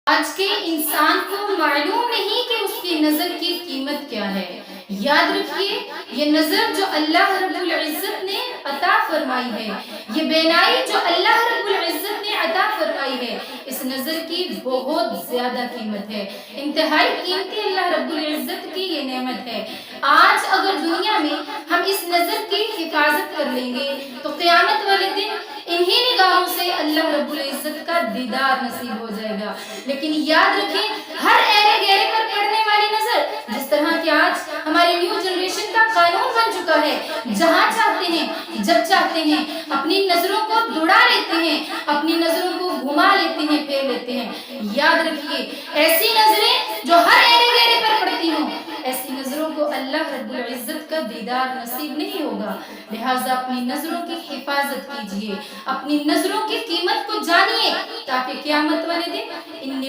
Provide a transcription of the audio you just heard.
آج کے انسان کو معلوم نہیں کہ اس کی نظر کی قیمت کیا ہے۔ یاد رکھیے، یہ نظر جو اللہ رب العزت نے عطا فرمائی ہے، یہ بینائی جو اللہ رب العزت نے عطا فرمائی ہے، اس نظر کی بہت زیادہ قیمت ہے، انتہائی قیمتی اللہ رب العزت کی یہ نعمت ہے۔ آج اگر دنیا میں ہم اس نظر کی حفاظت کر لیں گے تو قیامت والے دن انہی نگاہوں سے اللہ رب العزت کا دیدار نصیب ہو جائے گا۔ لیکن یاد رکھیں، ہر ایرے گہرے پر پڑنے والی نظر، جس طرح کہ آج ہماری نیو جنریشن کا قانون بن چکا ہے، جہاں چاہتے ہیں، جب چاہتے ہیں، اپنی نظروں کو دوڑا لیتے ہیں، اپنی نظروں کو گھما لیتے ہیں، پھیر لیتے ہیں۔ یاد رکھیے، ایسی نظریں جو ہر ایرے گہرے پر پڑتی ہوں، ایسی نظروں کو اللہ رب العزت کا دیدار نصیب نہیں ہوگا۔ لہٰذا اپنی نظروں کی حفاظت کیجئے، اپنی نظروں کی قیمت کو جانیے، تاکہ قیامت والے دن ان